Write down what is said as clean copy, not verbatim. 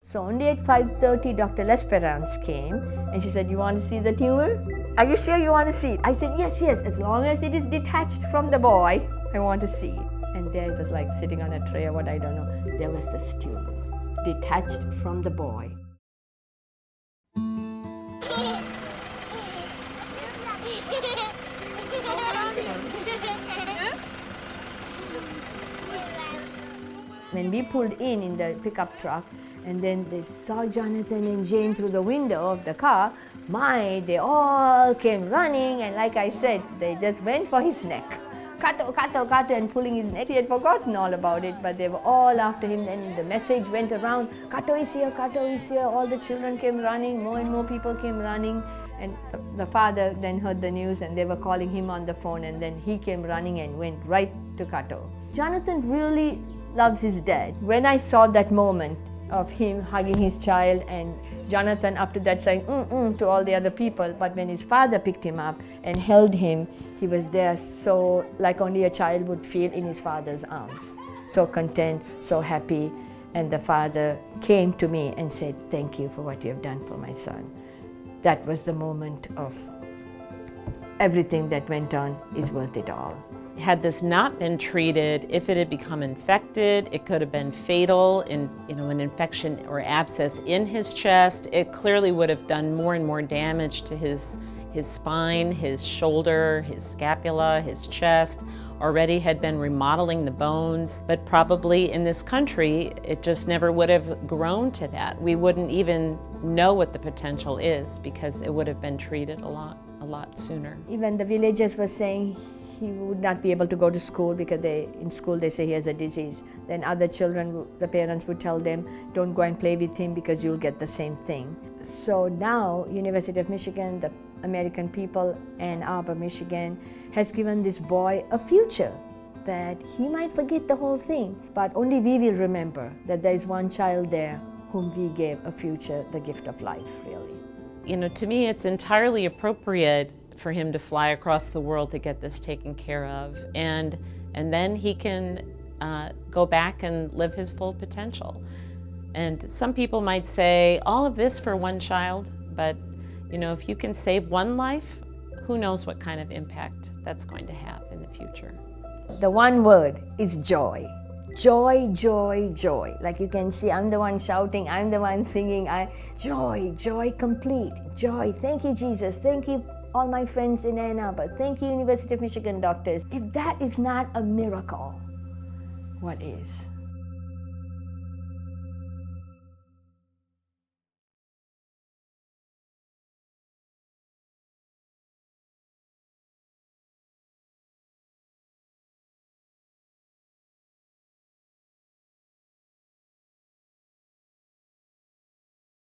So only at 5:30 Dr. L'Esperance came and she said, "You want to see the tumor? Are you sure you want to see it?" I said, yes, as long as it is detached from the boy, I want to see it. And there it was like sitting on a tray or what, I don't know. There was this tumor, detached from the boy. When we pulled in the pickup truck, and then they saw Jonathan and Jane through the window of the car, they all came running, and like I said, they just went for his neck. Kato, Kato, Kato, and pulling his neck. He had forgotten all about it, but they were all after him. Then the message went around, Kato is here, Kato is here. All the children came running, more and more people came running. And the father then heard the news, and they were calling him on the phone, and then he came running and went right to Kato. Jonathan really loves his dad. When I saw that moment of him hugging his child and Jonathan up to that saying to all the other people, but when his father picked him up and held him, he was there so like only a child would feel in his father's arms. So content, so happy. And the father came to me and said, "Thank you for what you have done for my son." That was the moment of everything that went on is worth it all. Had this not been treated, if it had become infected, it could have been fatal in an infection or abscess in his chest. It clearly would have done more and more damage to his spine, his shoulder, his scapula, his chest. Already had been remodeling the bones, but probably in this country, it just never would have grown to that. We wouldn't even know what the potential is because it would have been treated a lot sooner. Even the villagers were saying he would not be able to go to school because in school they say he has a disease. Then other children, the parents would tell them, "Don't go and play with him because you'll get the same thing." So now University of Michigan, the American people, Ann Arbor, Michigan, has given this boy a future, that he might forget the whole thing, but only we will remember that there is one child there whom we gave a future, the gift of life, really. To me, it's entirely appropriate for him to fly across the world to get this taken care of, and then he can go back and live his full potential. And some people might say, all of this for one child, but if you can save one life, who knows what kind of impact that's going to have in the future. The one word is joy. Joy, joy, joy. Like you can see, I'm the one shouting, I'm the one singing. Joy, joy complete. Joy. Thank you, Jesus. Thank you, all my friends in Ann Arbor. Thank you, University of Michigan doctors. If that is not a miracle, what is?